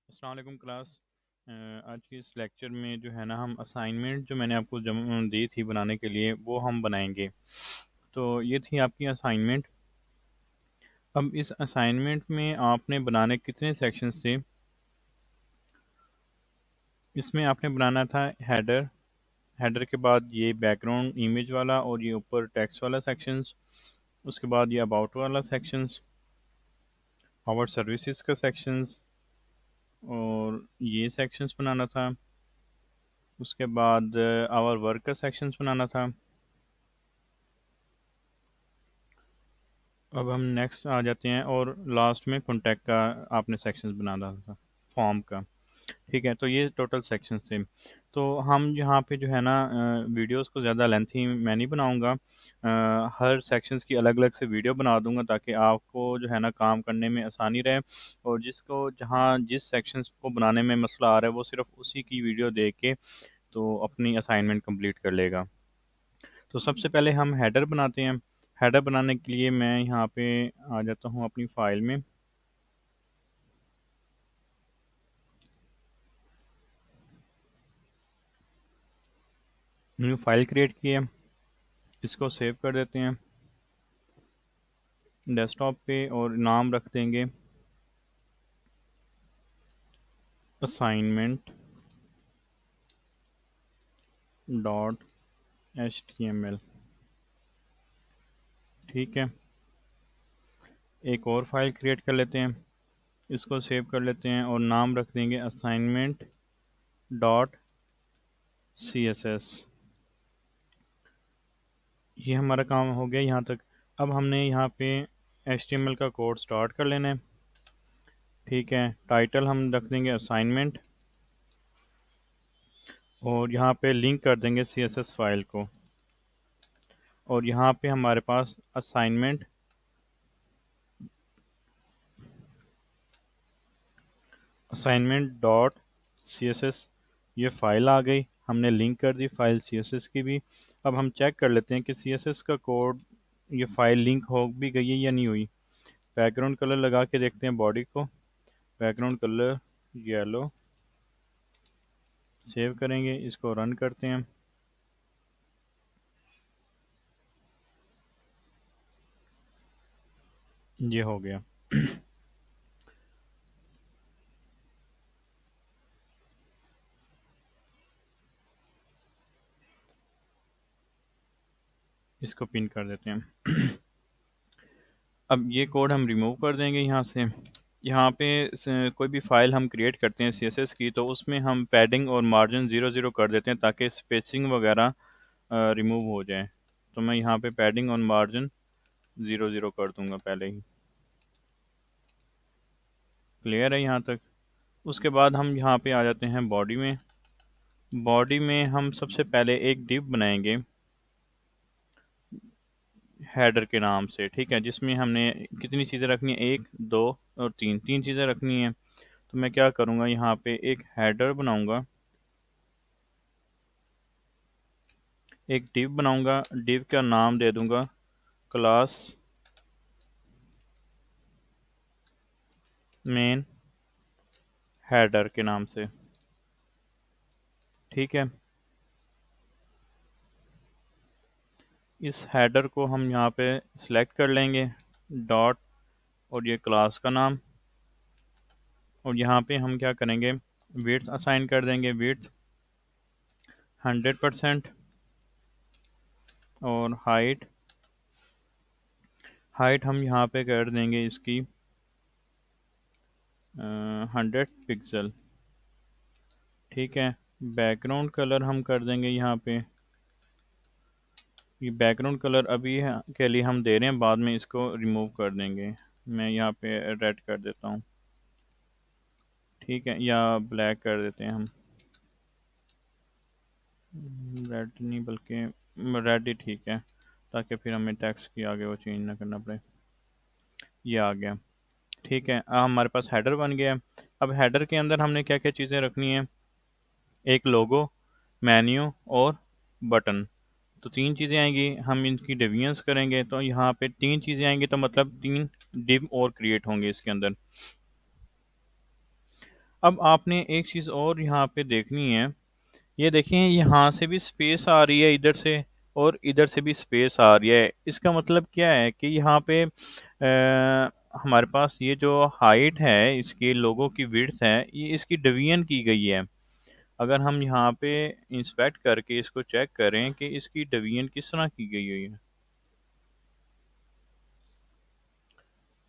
अस्सलाम वालेकुम क्लास। आज की इस लेक्चर में जो है ना हम असाइनमेंट जो मैंने आपको दी थी बनाने के लिए वो हम बनाएंगे। तो ये थी आपकी असाइनमेंट। अब इस असाइनमेंट में आपने बनाने कितने सेक्शंस थे? इसमें आपने बनाना था हेडर। हेडर के बाद ये बैकग्राउंड इमेज वाला और ये ऊपर टेक्स्ट वाला सेक्शंस। उसके बाद ये अबाउट वाला सेक्शंस, आवर सर्विसेज का सेक्शंस और ये सेक्शंस बनाना था। उसके बाद आवर वर्क का सेक्शंस बनाना था। अब हम नेक्स्ट आ जाते हैं और लास्ट में कॉन्टैक्ट का आपने सेक्शंस बनाना था, फॉर्म का। ठीक है, तो ये टोटल सेक्शंस थे। तो हम यहाँ पे जो है ना वीडियोस को ज़्यादा लेंथी मैं नहीं बनाऊँगा। हर सेक्शंस की अलग अलग से वीडियो बना दूंगा ताकि आपको जो है ना काम करने में आसानी रहे, और जिसको जहाँ जिस सेक्शंस को बनाने में मसला आ रहा है वो सिर्फ उसी की वीडियो देख के तो अपनी असाइनमेंट कंप्लीट कर लेगा। तो सबसे पहले हम हेडर बनाते हैं। हेडर बनाने के लिए मैं यहाँ पे आ जाता हूँ अपनी फाइल में। न्यू फाइल क्रिएट की है, इसको सेव कर देते हैं डेस्कटॉप पे और नाम रख देंगे असाइनमेंट डॉट HTML। ठीक है, एक और फाइल क्रिएट कर लेते हैं, इसको सेव कर लेते हैं और नाम रख देंगे असाइनमेंट डॉट CSS। ये हमारा काम हो गया यहाँ तक। अब हमने यहाँ पे HTML का कोड स्टार्ट कर लेना है। ठीक है, टाइटल हम रख देंगे असाइनमेंट और यहाँ पे लिंक कर देंगे CSS फाइल को। और यहाँ पे हमारे पास असाइनमेंट डॉट CSS ये फाइल आ गई। हमने लिंक कर दी फाइल CSS की भी। अब हम चेक कर लेते हैं कि CSS का कोड ये फाइल लिंक हो भी गई है या नहीं हुई। बैकग्राउंड कलर लगा के देखते हैं बॉडी को। Background colour yellow. सेव करेंगे, इसको रन करते हैं। ये हो गया। इसको पिन कर देते हैं। अब ये कोड हम रिमूव कर देंगे यहाँ से। यहाँ पे कोई भी फाइल हम क्रिएट करते हैं CSS की तो उसमें हम पैडिंग और मार्जिन 0 0 कर देते हैं ताकि स्पेसिंग वगैरह रिमूव हो जाए। तो मैं यहाँ पे पैडिंग और मार्जिन 0 0 कर दूंगा पहले ही। क्लियर है यहाँ तक? उसके बाद हम यहाँ पे आ जाते हैं बॉडी में। बॉडी में हम सबसे पहले एक डिव बनाएंगे हेडर के नाम से। ठीक है, जिसमें हमने कितनी चीज़ें रखनी है, 1 2 और 3, 3 चीज़ें रखनी है। तो मैं क्या करूँगा, यहाँ पे एक हेडर बनाऊँगा, एक डिव बनाऊँगा। डिव का नाम दे दूँगा क्लास मेन हेडर के नाम से। ठीक है, इस हेडर को हम यहाँ पे सिलेक्ट कर लेंगे, डॉट और ये क्लास का नाम। और यहाँ पे हम क्या करेंगे, विड्थ असाइन कर देंगे, विड्थ 100% और हाइट हाइट हम यहाँ पे कर देंगे इसकी 100 पिक्सल। ठीक है, बैकग्राउंड कलर हम कर देंगे यहाँ पे, ये बैकग्राउंड कलर अभी के लिए हम दे रहे हैं, बाद में इसको रिमूव कर देंगे। मैं यहाँ पे रेड कर देता हूँ। ठीक है, या ब्लैक कर देते हैं हम, रेड नहीं बल्कि रेड ही ठीक है, ताकि फिर हमें टेक्स्ट की आगे वो चेंज ना करना पड़े। ये आ गया। ठीक है, अब हमारे पास हेडर बन गया है। अब हेडर के अंदर हमने क्या क्या चीज़ें रखनी है, एक लोगो, मेन्यू और बटन। तो 3 चीज़ें आएंगी, हम इनकी डिवीजन्स करेंगे तो यहाँ पे 3 चीज़ें आएंगी, तो मतलब 3 डिव और क्रिएट होंगे इसके अंदर। अब आपने एक चीज़ और यहाँ पे देखनी है। ये देखें, यहाँ से भी स्पेस आ रही है इधर से, और इधर से भी स्पेस आ रही है। इसका मतलब क्या है कि यहाँ पे हमारे पास ये जो हाइट है, इसके लोगों की विड्थ है, ये इसकी डिवीजन की गई है। अगर हम यहाँ पे इंस्पेक्ट करके इसको चेक करें कि इसकी डिवीजन किस तरह की गई हुई है,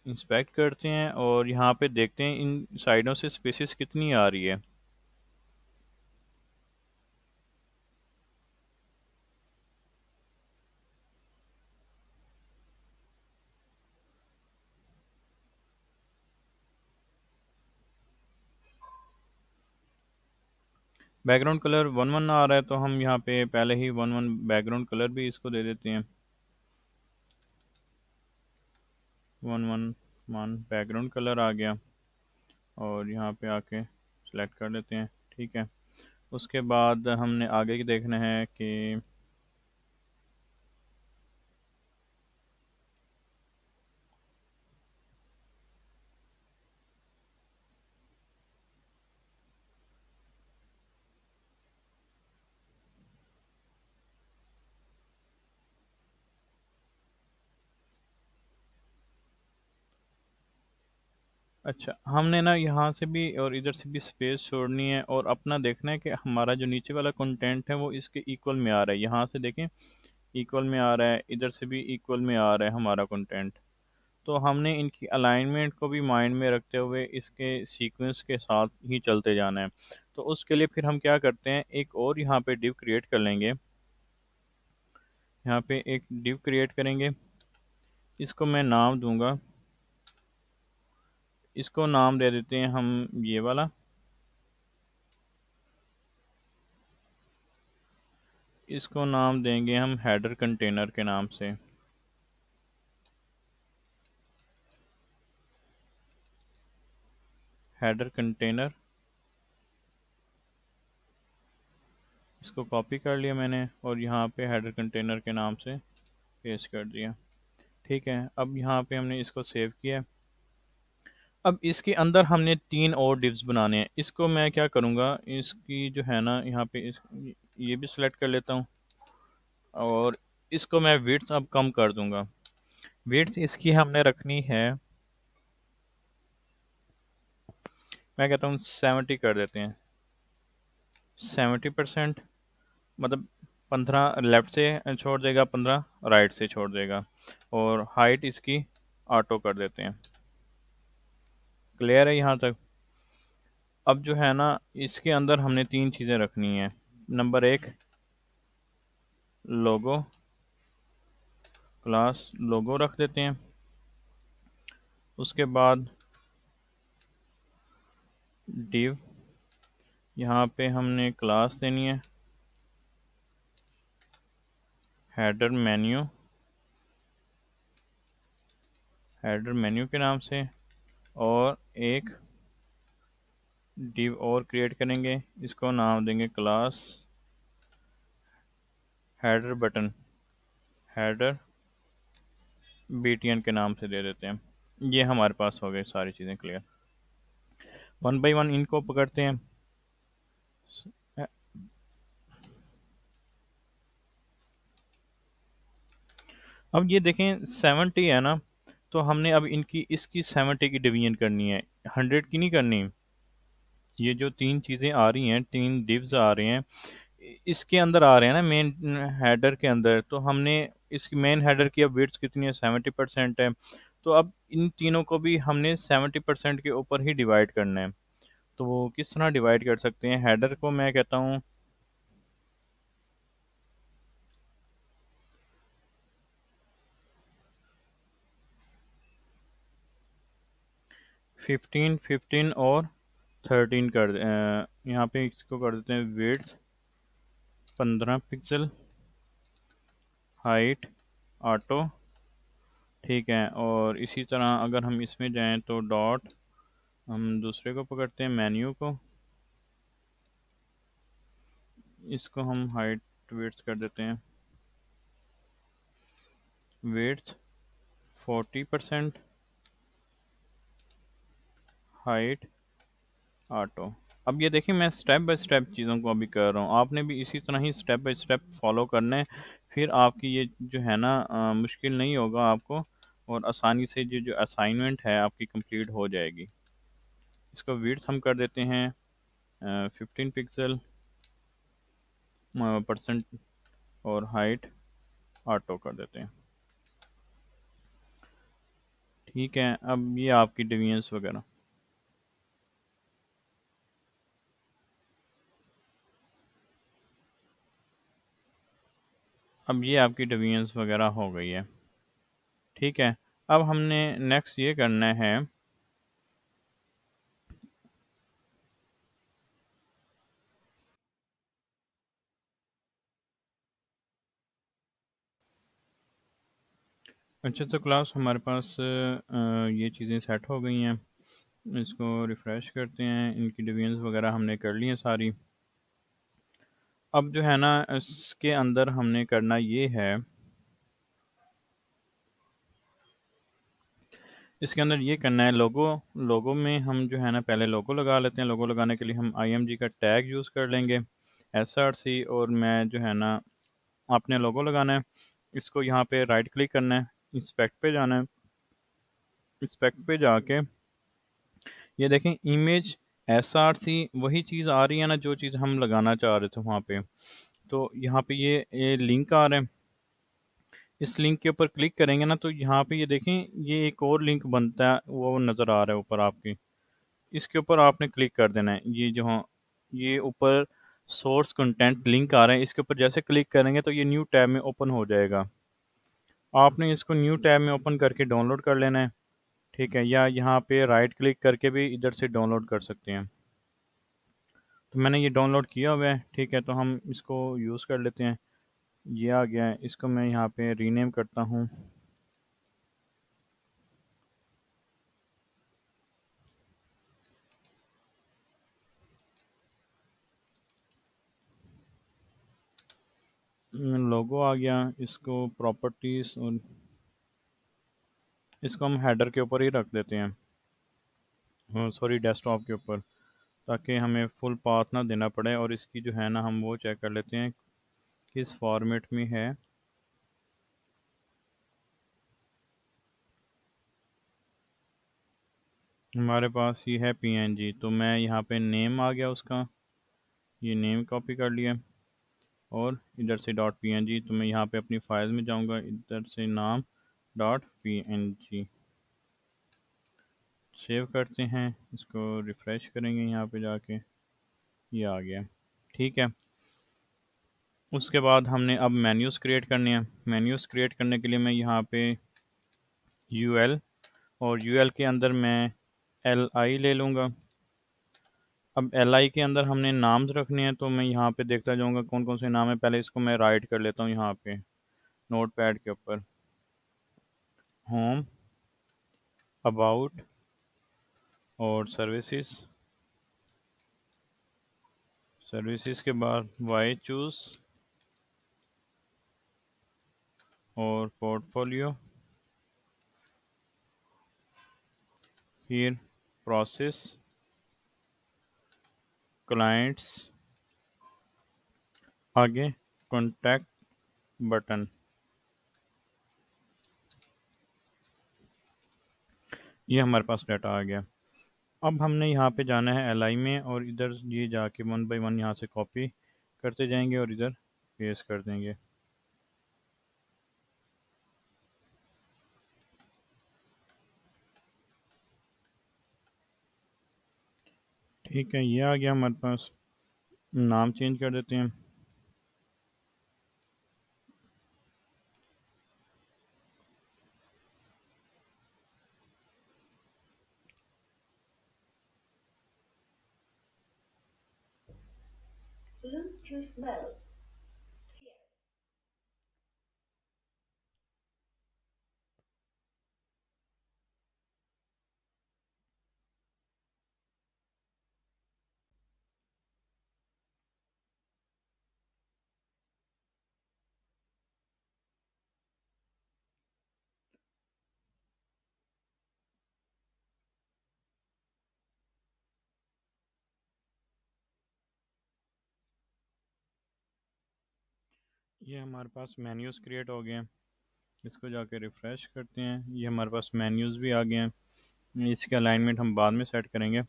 इंस्पेक्ट करते हैं और यहाँ पे देखते हैं इन साइडों से स्पेसिस कितनी आ रही है। बैकग्राउंड कलर 1 1 आ रहा है, तो हम यहाँ पे पहले ही 1 1 बैकग्राउंड कलर भी इसको दे देते हैं। 1 1 1 बैकग्राउंड कलर आ गया, और यहाँ पे आके सिलेक्ट कर लेते हैं। ठीक है, उसके बाद हमने आगे की देखना है कि अच्छा, हमने ना यहाँ से भी और इधर से भी स्पेस छोड़नी है, और अपना देखना है कि हमारा जो नीचे वाला कंटेंट है वो इसके इक्वल में आ रहा है। यहाँ से देखें, इक्वल में आ रहा है, इधर से भी इक्वल में आ रहा है हमारा कंटेंट। तो हमने इनकी अलाइनमेंट को भी माइंड में रखते हुए इसके सीक्वेंस के साथ ही चलते जाना है। तो उसके लिए फिर हम क्या करते हैं, एक और यहाँ पे डिव क्रिएट कर लेंगे। यहाँ पे एक डिव क्रिएट करेंगे, इसको मैं नाम दूंगा, इसको नाम दे देते हैं हम ये वाला। इसको नाम देंगे हम हेडर कंटेनर के नाम से। हेडर कंटेनर, इसको कॉपी कर लिया मैंने और यहाँ पे हेडर कंटेनर के नाम से पेस्ट कर दिया। ठीक है, अब यहाँ पे हमने इसको सेव किया। अब इसके अंदर हमने 3 और डिव्स बनाने हैं। इसको मैं क्या करूँगा, इसकी जो है ना यहाँ पे ये भी सिलेक्ट कर लेता हूँ, और इसको मैं विड्थ अब कम कर दूंगा। विड्थ इसकी हमने रखनी है, मैं कहता हूँ 70 कर देते हैं। 70%, मतलब 15 लेफ्ट से छोड़ देगा, 15 राइट से छोड़ देगा, और हाइट इसकी ऑटो कर देते हैं। क्लियर है यहाँ तक? अब जो है ना, इसके अंदर हमने 3 चीज़ें रखनी है। नंबर 1, लोगो, क्लास लोगो रख देते हैं। उसके बाद डिव, यहाँ पे हमने क्लास देनी है हेडर मेन्यू, हेडर मेन्यू के नाम से, और एक डिव और क्रिएट करेंगे, इसको नाम देंगे class header button, header btn के नाम से दे देते हैं। ये हमारे पास हो गए सारी चीज़ें क्लियर। 1 बाई 1 इनको पकड़ते हैं। अब ये देखें 70 है ना, तो हमने अब इनकी इसकी 70 की डिवीजन करनी है, 100 की नहीं करनी। ये जो 3 चीज़ें आ रही हैं, 3 डिव्स आ रहे हैं, इसके अंदर आ रहे हैं ना मेन हेडर के अंदर, तो हमने इसकी मेन हेडर की अब विड्थ कितनी है, 70% है। तो अब इन तीनों को भी हमने 70% के ऊपर ही डिवाइड करना है। तो वो किस तरह डिवाइड कर सकते हैं, हेडर को मैं कहता हूँ 15 15 और 13 कर यहाँ पे इसको कर देते हैं विड्थ 15 पिक्सल, हाइट ऑटो। ठीक है, और इसी तरह अगर हम इसमें जाएं तो डॉट, हम दूसरे को पकड़ते हैं मेन्यू को, इसको हम हाइट विड्थ कर देते हैं, विड्थ 40%, हाइट ऑटो। अब ये देखिए मैं स्टेप बाय स्टेप चीज़ों को अभी कर रहा हूँ, आपने भी इसी तरह ही स्टेप बाय स्टेप फॉलो करना है। फिर आपकी ये जो है ना मुश्किल नहीं होगा आपको, और आसानी से जो जो असाइनमेंट है आपकी कंप्लीट हो जाएगी। इसको विड्थ हम कर देते हैं 15 पिक्सल परसेंट, और हाइट ऑटो कर देते हैं। ठीक है, अब ये आपकी डिवीजन्स वगैरह, अब ये आपकी डिवीजन्स वगैरह हो गई है। ठीक है, अब हमने नेक्स्ट ये करना है, अच्छा तो क्लास हमारे पास ये चीज़ें सेट हो गई हैं। इसको रिफ़्रेश करते हैं, इनकी डिवीजन्स वगैरह हमने कर ली हैं सारी। अब जो है ना इसके अंदर हमने करना ये है, इसके अंदर ये करना है लोगो। लोगो में हम जो है ना पहले लोगो लगा लेते हैं। लोगो लगाने के लिए हम IMG का टैग यूज़ कर लेंगे, SRC, और मैं जो है ना आपने लोगो लगाना है। इसको यहाँ पे राइट क्लिक करना है, इंस्पेक्ट पे जाना है। इंस्पेक्ट पे जाके ये देखें इमेज SRC वही चीज़ आ रही है ना जो चीज़ हम लगाना चाह रहे थे वहाँ पे। तो यहाँ पे ये लिंक आ रहे हैं, इस लिंक के ऊपर क्लिक करेंगे ना तो यहाँ पे ये देखें ये एक और लिंक बनता है, वो नज़र आ रहा है ऊपर आपके। इसके ऊपर आपने क्लिक कर देना है। ये जो हाँ ये ऊपर सोर्स कंटेंट लिंक आ रहे हैं, इसके ऊपर जैसे क्लिक करेंगे तो ये न्यू टैब में ओपन हो जाएगा। आपने इसको न्यू टैब में ओपन करके डाउनलोड कर लेना है। ठीक है, या यहाँ पे राइट क्लिक करके भी इधर से डाउनलोड कर सकते हैं। तो मैंने ये डाउनलोड किया हुआ है। ठीक है, तो हम इसको यूज़ कर लेते हैं। ये आ गया है, इसको मैं यहाँ पे रीनेम करता हूँ। लोगो आ गया, इसको प्रॉपर्टीज, और इसको हम हेडर के ऊपर ही रख देते हैं, सॉरी डेस्कटॉप के ऊपर, ताकि हमें फुल पाथ ना देना पड़े। और इसकी जो है ना हम वो चेक कर लेते हैं किस फॉर्मेट में है। हमारे पास ये है PNG, तो मैं यहाँ पे नेम आ गया उसका, ये नेम कॉपी कर लिया। और इधर से डॉट PNG, तो मैं यहाँ पे अपनी फाइल में जाऊँगा, इधर से नाम डॉट PNG सेव करते हैं। इसको रिफ़्रेश करेंगे यहाँ पे जाके, ये आ गया। ठीक है, उसके बाद हमने अब मेन्यूज़ क्रिएट करने हैं। मेन्यूज़ क्रिएट करने के लिए मैं यहाँ पे UL, और UL के अंदर मैं LI ले लूँगा। अब LI के अंदर हमने नाम्स रखने हैं, तो मैं यहाँ पे देखता जाऊँगा कौन कौन से नाम है। पहले इसको मैं राइट कर लेता हूँ यहाँ पे नोट पैड के ऊपर। होम, अबाउट, और सर्विसेज। सर्विसेज के बाद वाई चूज़, और पोर्टफोलियो, फिर प्रोसेस, क्लाइंट्स, आगे कॉन्टैक्ट बटन। ये हमारे पास डाटा आ गया। अब हमने यहाँ पे जाना है LI में, और इधर ये जाके 1 बाय 1 यहाँ से कॉपी करते जाएंगे और इधर पेस्ट कर देंगे। ठीक है, ये आ गया हमारे पास। नाम चेंज कर देते हैं। ये हमारे पास मेन्यूज़ क्रिएट हो गए हैं। इसको जाके रिफ़्रेश करते हैं, ये हमारे पास मेन्यूज़ भी आ गए हैं। इसके अलाइनमेंट हम बाद में सेट करेंगे।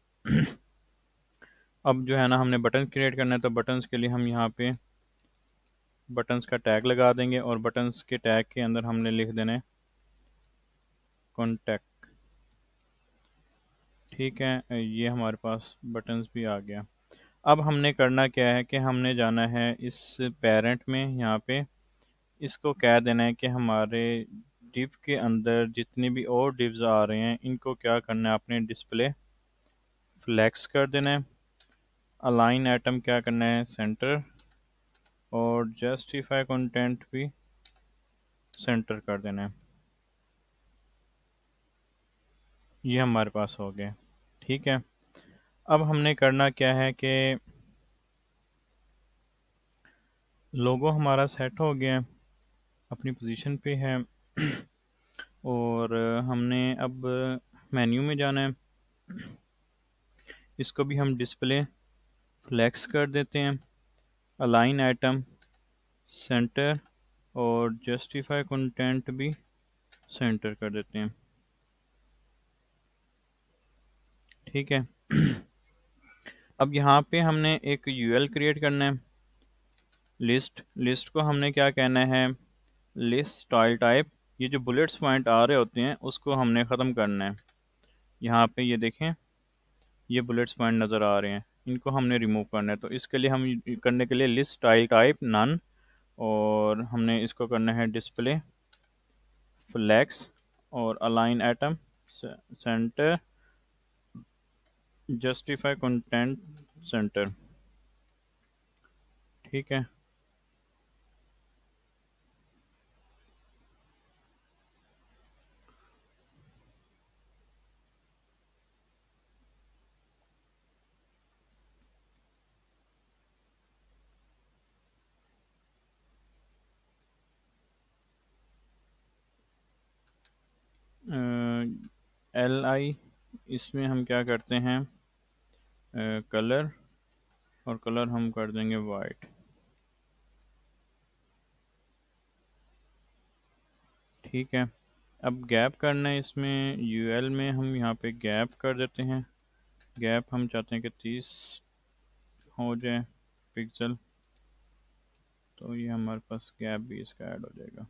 अब जो है ना, हमने बटन क्रिएट करना है, तो बटन्स के लिए हम यहाँ पे बटन्स का टैग लगा देंगे और बटन्स के टैग के अंदर हमने लिख देना है कॉन्टैक्ट। ठीक है, ये हमारे पास बटन्स भी आ गया। अब हमने करना क्या है कि हमने जाना है इस पेरेंट में, यहाँ पे इसको कह देना है कि हमारे डिव के अंदर जितने भी और डिव्स आ रहे हैं इनको क्या करना है, आपने डिस्प्ले फ्लेक्स कर देना है। अलाइन एटम क्या करना है, सेंटर, और जस्टिफाई कंटेंट भी सेंटर कर देना है। ये हमारे पास हो गया। ठीक है, अब हमने करना क्या है कि लोगो हमारा सेट हो गया है, अपनी पोजीशन पे है। और हमने अब मेन्यू में जाना है, इसको भी हम डिस्प्ले फ्लेक्स कर देते हैं। अलाइन आइटम सेंटर और जस्टिफाई कंटेंट भी सेंटर कर देते हैं। ठीक है। अब यहाँ पे हमने एक यूएल क्रिएट करना है, लिस्ट। लिस्ट को हमने क्या कहना है, लिस्ट स्टाइल टाइप। ये जो बुलेट्स पॉइंट आ रहे होते हैं उसको हमने ख़त्म करना है। यहाँ पे ये देखें, ये बुलेट्स पॉइंट नज़र आ रहे हैं, इनको हमने रिमूव करना है। तो इसके लिए हम करने के लिए लिस्ट स्टाइल टाइप नन, और हमने इसको करना है डिस्प्ले फ्लेक्स और align items centre justify content centre. ठीक है। एल आई, इसमें हम क्या करते हैं, कलर, और कलर हम कर देंगे वाइट। ठीक है, अब गैप करना है इसमें, यूएल में हम यहाँ पे गैप कर देते हैं। गैप हम चाहते हैं कि 30 हो जाए पिक्सल, तो ये हमारे पास गैप भी इसका ऐड हो जाएगा।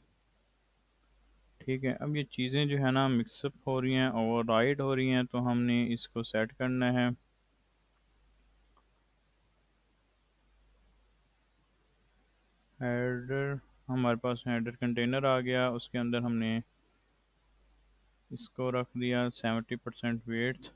ठीक है, अब ये चीज़ें जो है ना मिक्सअप हो रही हैं, ओवरराइड हो रही हैं, तो हमने इसको सेट करना है। हेडर, हमारे पास हेडर कंटेनर आ गया, उसके अंदर हमने इसको रख दिया 70% वेट।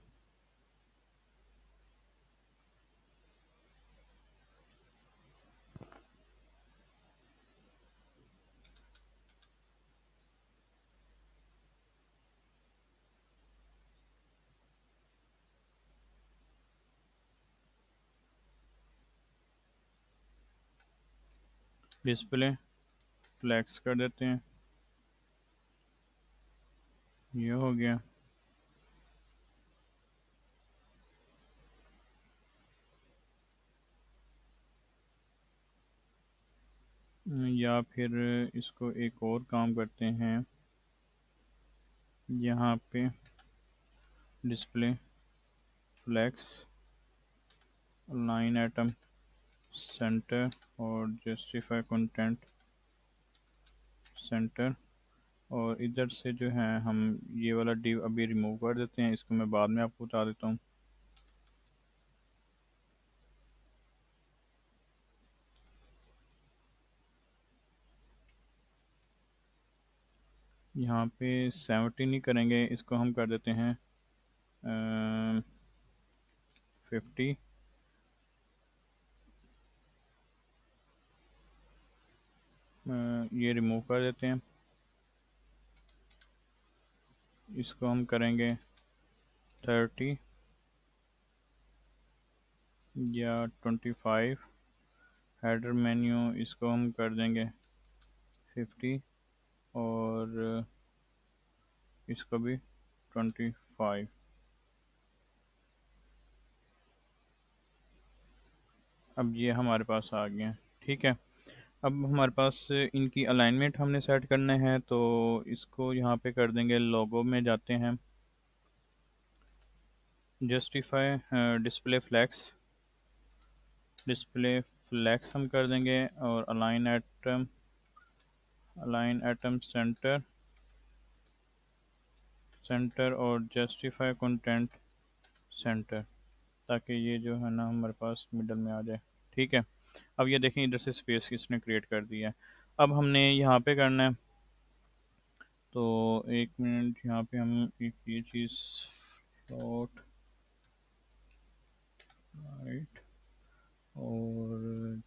डिस्प्ले फ्लैक्स कर देते हैं, ये हो गया। या फिर इसको एक और काम करते हैं, यहाँ पे display flex align items centre और जस्टिफाई कंटेंट सेंटर, और इधर से जो है हम ये वाला डिव अभी रिमूव कर देते हैं, इसको मैं बाद में आपको बता देता हूँ। यहाँ पे 70 नहीं करेंगे, इसको हम कर देते हैं 50। ये रिमूव कर देते हैं, इसको हम करेंगे 30 या 25। हेडर मेन्यू इसको हम कर देंगे 50, और इसको भी 25। अब ये हमारे पास आ गया। ठीक है, अब हमारे पास इनकी अलाइनमेंट हमने सेट करना है, तो इसको यहाँ पे कर देंगे, लोगो में जाते हैं, justify display flex, display flex हम कर देंगे, और अलाइन एटम सेंटर, सेंटर और जस्टिफाई कंटेंट सेंटर, ताकि ये जो है ना हमारे पास मिडल में आ जाए। ठीक है, अब ये देखें इधर से स्पेस किसने क्रिएट कर दिया है। अब हमने यहाँ पे करना है, तो एक मिनट, यहाँ पे हम एक ये चीज़ फ्लोट राइट और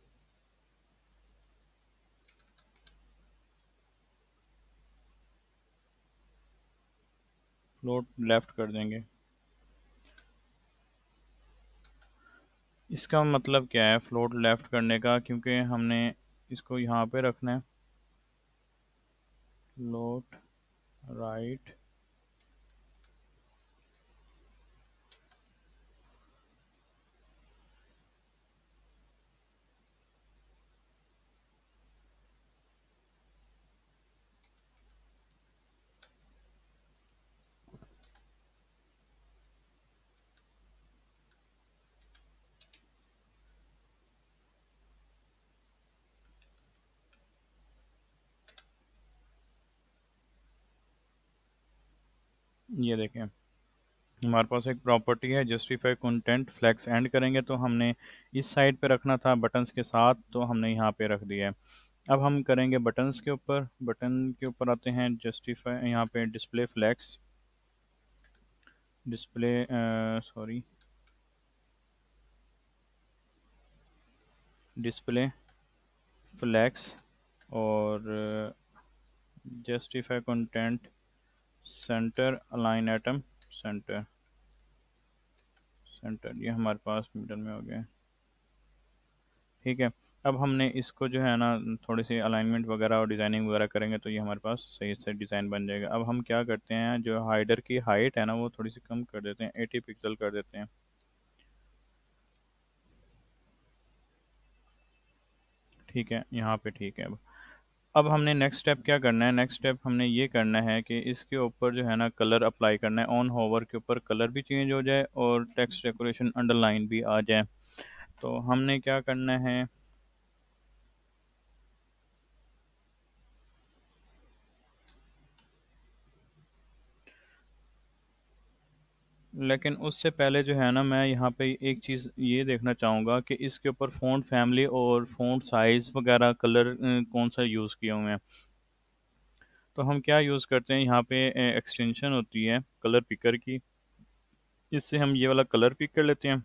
फ्लोट लेफ्ट कर देंगे। इसका मतलब क्या है फ्लोट लेफ्ट करने का, क्योंकि हमने इसको यहाँ पे रखना है, फ्लोट राइट, ये देखें हमारे पास एक प्रॉपर्टी है जस्टिफाई कंटेंट फ्लैक्स एंड करेंगे, तो हमने इस साइड पे रखना था बटन्स के साथ, तो हमने यहाँ पे रख दिया है। अब हम करेंगे बटन्स के ऊपर, बटन के ऊपर आते हैं, जस्टिफाई यहाँ पे display flex, display sorry display flex और justify content centre align items centre, centre ये हमारे पास मिडल में हो गया। ठीक है, अब हमने इसको जो है ना थोड़ी सी अलाइनमेंट वगैरह और डिज़ाइनिंग वगैरह करेंगे, तो ये हमारे पास सही से डिज़ाइन बन जाएगा। अब हम क्या करते हैं, जो हाइडर की हाइट है ना वो थोड़ी सी कम कर देते हैं, 80 पिक्सल कर देते हैं। ठीक है, यहाँ पे ठीक है। अब हमने नेक्स्ट स्टेप क्या करना है, नेक्स्ट स्टेप हमने ये करना है कि इसके ऊपर जो है ना कलर अप्लाई करना है, ऑन होवर के ऊपर कलर भी चेंज हो जाए और टेक्स्ट डेकोरेशन अंडरलाइन भी आ जाए। तो हमने क्या करना है, लेकिन उससे पहले जो है ना मैं यहाँ पे एक चीज़ ये देखना चाहूँगा कि इसके ऊपर फ़ॉन्ट फैमिली और फ़ॉन्ट साइज़ वगैरह कलर कौन सा यूज़ किए हुए हैं। तो हम क्या यूज़ करते हैं, यहाँ पे एक्सटेंशन होती है कलर पिकर की, इससे हम ये वाला कलर पिक कर लेते हैं।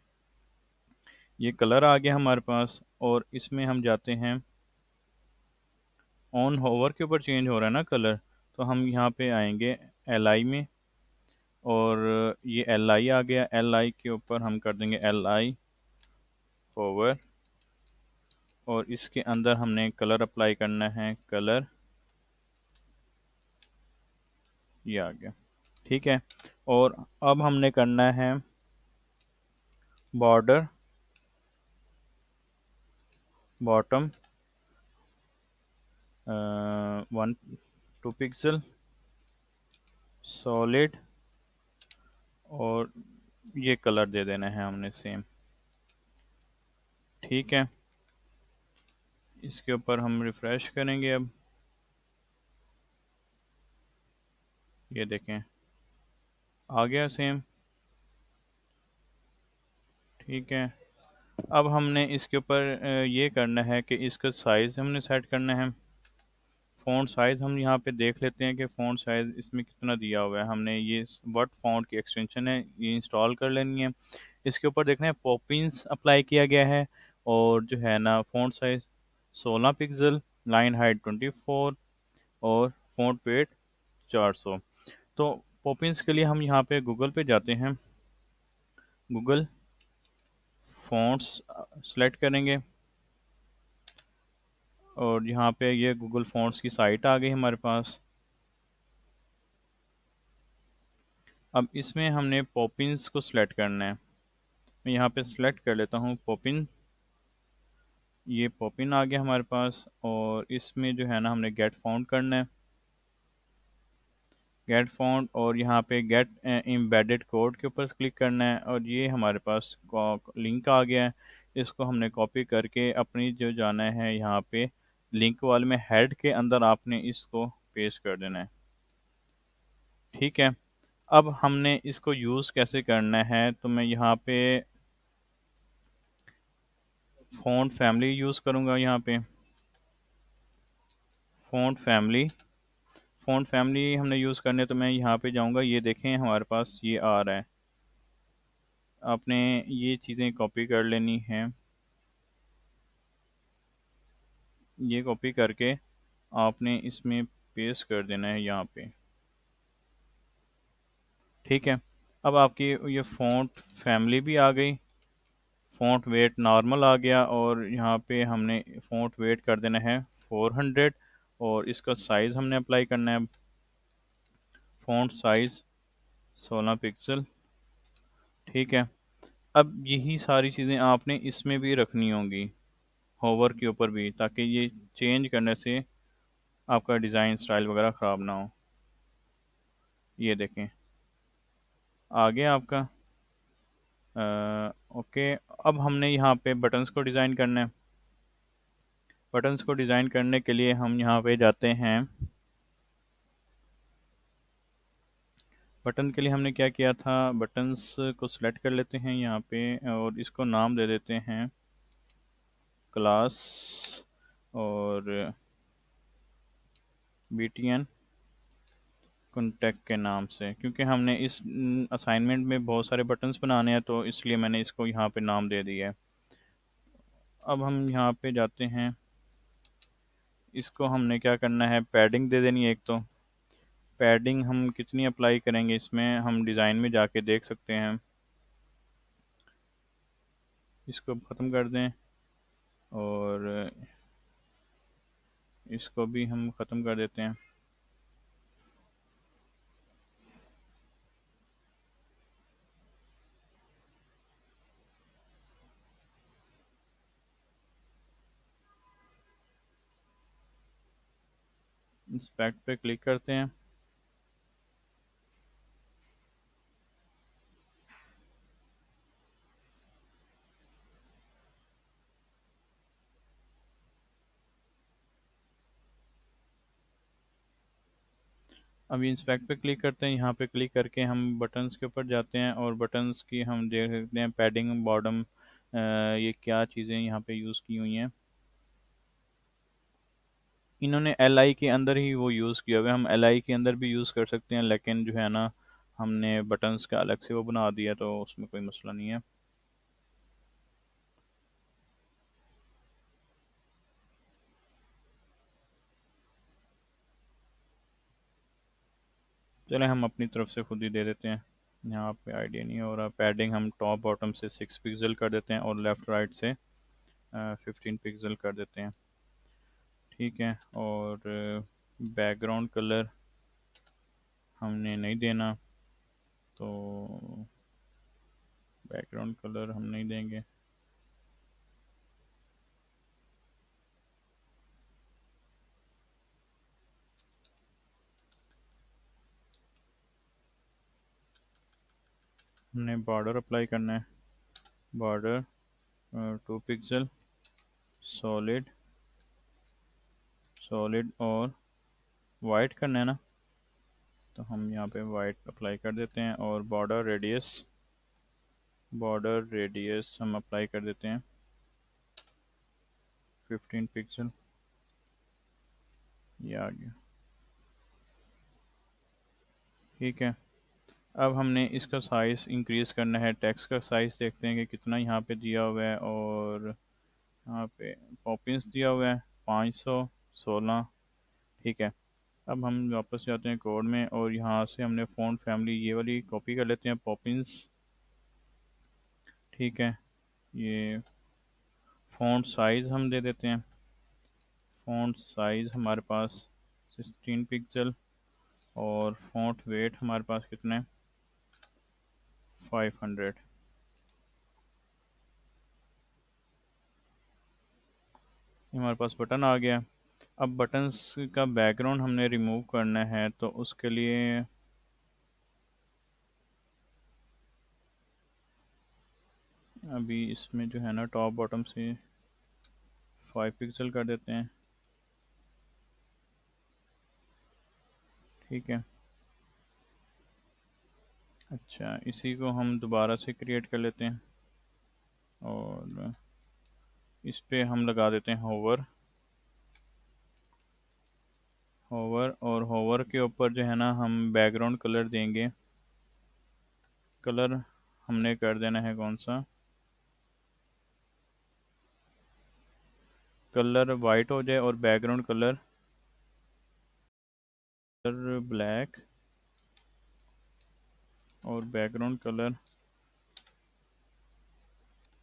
ये कलर आ गया हमारे पास, और इसमें हम जाते हैं, ऑन होवर के ऊपर चेंज हो रहा है ना कलर, तो हम यहाँ पे आएंगे एल आई में, और ये एल आई आ गया, एल आई के ऊपर हम कर देंगे एल आई होवर, और इसके अंदर हमने कलर अप्लाई करना है, कलर, ये आ गया। ठीक है, और अब हमने करना है बॉर्डर बॉटम 1 2 पिक्सल सॉलिड, और ये कलर दे देना है हमने सेम। ठीक है, इसके ऊपर हम रिफ्रेश करेंगे, अब ये देखें आ गया सेम। ठीक है, अब हमने इसके ऊपर ये करना है कि इसका साइज़ हमने सेट करना है, फ़ॉन्ट साइज़ हम यहाँ पे देख लेते हैं कि फ़ॉन्ट साइज़ इसमें कितना दिया हुआ है। हमने ये वर्ड फ़ॉन्ट की एक्सटेंशन है ये इंस्टॉल कर लेनी है। इसके ऊपर देखना है पॉपिंस अप्लाई किया गया है, और जो है ना font size 16 pixel, line height 24, और फ़ॉन्ट वेट 400। तो पॉपिंस के लिए हम यहाँ पे गूगल पे जाते हैं, गूगल फ़ॉन्ट्स सेलेक्ट करेंगे, और यहाँ पे ये गूगल फ़ॉन्ट्स की साइट आ गई हमारे पास। अब इसमें हमने पॉपिंस को सिलेक्ट करना है, मैं यहाँ पे सिलेक्ट कर लेता हूँ पॉपिन, ये पॉपिन आ गया हमारे पास, और इसमें जो है ना हमने गेट फाउंड करना है, गेट फाउंड, और यहाँ पे गेट एम्बेडेड कोड के ऊपर क्लिक करना है, और ये हमारे पास लिंक आ गया है। इसको हमने कॉपी करके अपनी जो जाना है यहाँ पे लिंक वाले में हेड के अंदर आपने इसको पेस्ट कर देना है। ठीक है, अब हमने इसको यूज़ कैसे करना है, तो मैं यहाँ पे फ़ॉन्ट फैमिली यूज़ करूँगा। यहाँ पे फ़ॉन्ट फैमिली, फ़ॉन्ट फैमिली हमने यूज़ करने, तो मैं यहाँ पे जाऊँगा, ये देखें हमारे पास ये आ रहा है। आपने ये चीज़ें कॉपी कर लेनी है, ये कॉपी करके आपने इसमें पेस्ट कर देना है यहाँ पे। ठीक है, अब आपकी ये फ़ॉन्ट फैमिली भी आ गई, फ़ॉन्ट वेट नॉर्मल आ गया, और यहाँ पे हमने फ़ॉन्ट वेट कर देना है 400, और इसका साइज़ हमने अप्लाई करना है, फ़ॉन्ट साइज़ 16 पिक्सल। ठीक है, अब यही सारी चीज़ें आपने इसमें भी रखनी होंगी, होवर के ऊपर भी, ताकि ये चेंज करने से आपका डिज़ाइन स्टाइल वगैरह ख़राब ना हो। ये देखें आ गया आपका। ओके, अब हमने यहाँ पे बटन्स को डिज़ाइन करना है। बटन्स को डिज़ाइन करने के लिए हम यहाँ पे जाते हैं। बटन के लिए हमने क्या किया था, बटन्स को सिलेक्ट कर लेते हैं यहाँ पे, और इसको नाम दे देते हैं क्लास और BTN कॉन्टैक्ट के नाम से, क्योंकि हमने इस असाइनमेंट में बहुत सारे बटन्स बनाने हैं, तो इसलिए मैंने इसको यहाँ पे नाम दे दिया है। अब हम यहाँ पे जाते हैं, इसको हमने क्या करना है, पैडिंग दे देनी है एक। तो पैडिंग हम कितनी अप्लाई करेंगे इसमें, हम डिज़ाइन में जाके देख सकते हैं। इसको ख़त्म कर दें, और इसको भी हम ख़त्म कर देते हैं। इंस्पेक्ट पे क्लिक करते हैं। अभी इंस्पेक्ट पे क्लिक करते हैं, यहाँ पे क्लिक करके हम बटन्स के ऊपर जाते हैं, और बटन्स की हम देख सकते हैं पैडिंग, बॉटम, ये क्या चीज़ें यहाँ पे यूज़ की हुई हैं। इन्होंने LI के अंदर ही वो यूज़ किया हुआ है, हम LI के अंदर भी यूज़ कर सकते हैं, लेकिन जो है ना हमने बटन्स का अलग से वो बना दिया, तो उसमें कोई मसला नहीं है। चले हम अपनी तरफ से खुद ही दे देते हैं, यहाँ पे आइडिया नहीं हो रहा। पैडिंग हम टॉप बॉटम से 6 पिक्सल कर देते हैं, और लेफ़्ट राइट से 15 पिक्सल कर देते हैं। ठीक है, और बैकग्राउंड कलर हमने नहीं देना, तो बैकग्राउंड कलर हम नहीं देंगे। हमने बॉर्डर अप्लाई करना है, बॉर्डर 2 पिक्सल, सॉलिड, सॉलिड और वाइट करना है ना, तो हम यहाँ पे वाइट अप्लाई कर देते हैं, और बॉर्डर रेडियस, बॉर्डर रेडियस हम अप्लाई कर देते हैं 15 पिक्सल। ये आ गया। ठीक है, अब हमने इसका साइज़ इंक्रीज़ करना है, टेक्स्ट का साइज़ देखते हैं कि कितना यहाँ पे दिया हुआ है, और यहाँ पे पॉपिंस दिया हुआ है 516। ठीक है, अब हम वापस जाते हैं कोड में, और यहाँ से हमने फ़ॉन्ट फैमिली ये वाली कॉपी कर लेते हैं, पॉपिंस। ठीक है, ये फ़ॉन्ट साइज़ हम दे देते हैं, फ़ॉन्ट साइज़ हमारे पास 16 पिक्सल, और फ़ॉन्ट वेट हमारे पास कितना है 500। ये हमारे पास बटन आ गया। अब बटन्स का बैकग्राउंड हमने रिमूव करना है, तो उसके लिए अभी इसमें जो है ना टॉप बॉटम से 5 पिक्सल कर देते हैं। ठीक है। अच्छा, इसी को हम दोबारा से क्रिएट कर लेते हैं और इस पे हम लगा देते हैं होवर। होवर और होवर के ऊपर जो है ना हम बैकग्राउंड कलर देंगे। कलर हमने कर देना है कौन सा, कलर वाइट हो जाए और बैकग्राउंड कलर ब्लैक और बैकग्राउंड कलर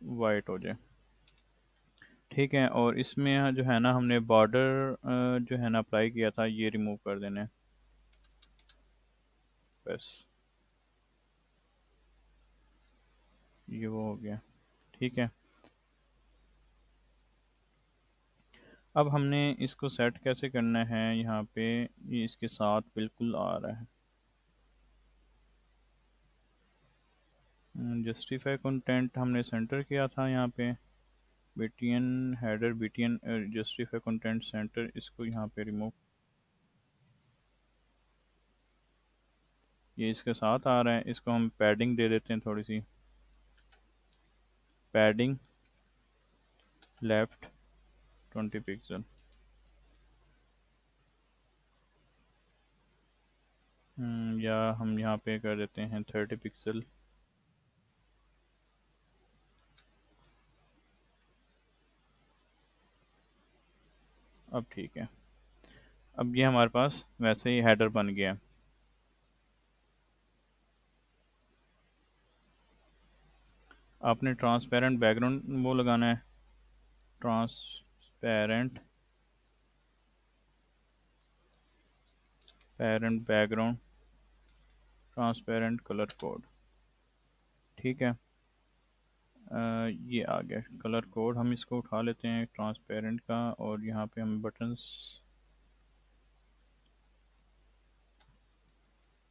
वाइट हो जाए। ठीक है। और इसमें जो है ना हमने बॉर्डर जो है ना अप्लाई किया था, ये रिमूव कर देने हैं। बस ये वो हो गया। ठीक है। अब हमने इसको सेट कैसे करना है, यहाँ पे ये इसके साथ बिल्कुल आ रहा है। जस्टिफाई कंटेंट हमने सेंटर किया था यहाँ पे, BTN header BTN justify content centre, इसको यहाँ पे रिमूव। ये इसके साथ आ रहा है, इसको हम पैडिंग दे देते हैं थोड़ी सी। Padding left 20 pixel. या हम यहाँ पे कर देते हैं 30 पिक्सल। अब ठीक है। अब ये हमारे पास वैसे ही हेडर बन गया। आपने ट्रांसपेरेंट बैकग्राउंड वो लगाना है, transparent parent background transparent colour code. ठीक है। ये आ गया कलर कोड। हम इसको उठा लेते हैं ट्रांसपेरेंट का, और यहाँ पे हम बटन्स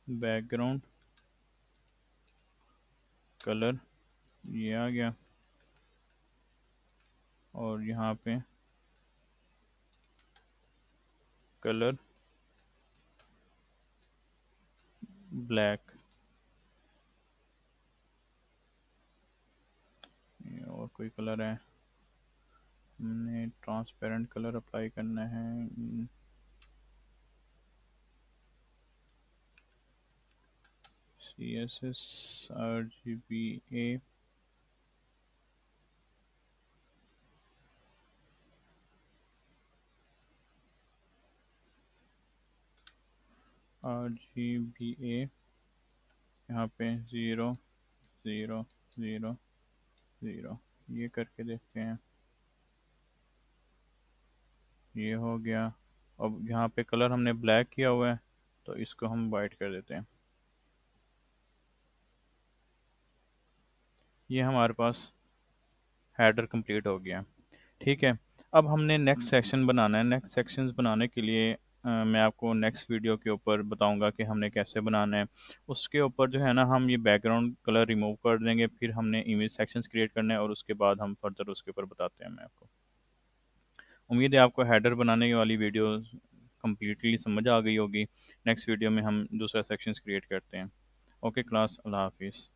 बैकग्राउंड कलर, ये आ गया। और यहाँ पे कलर ब्लैक। और कोई कलर है, हमने ट्रांसपेरेंट कलर अप्लाई करना है। CSS RGBA RGBA यहाँ पे 0 0 0 0, ये करके देखते हैं। ये हो गया। अब यहाँ पे कलर हमने ब्लैक किया हुआ है, तो इसको हम वाइट कर देते हैं। ये हमारे पास हेडर कंप्लीट हो गया। ठीक है। अब हमने नेक्स्ट सेक्शन बनाना है। नेक्स्ट सेक्शंस बनाने के लिए मैं आपको नेक्स्ट वीडियो के ऊपर बताऊंगा कि हमने कैसे बनाना है। उसके ऊपर जो है ना हम ये बैकग्राउंड कलर रिमूव कर देंगे, फिर हमने इमेज सेक्शंस क्रिएट करने हैं, और उसके बाद हम फर्दर उसके ऊपर बताते हैं मैं आपको। उम्मीद है आपको हेडर बनाने वाली वीडियो कम्प्लीटली समझ आ गई होगी। नेक्स्ट वीडियो में हम दूसरा सेक्शंस क्रिएट करते हैं। ओके क्लास, अल्लाह हाफिज़।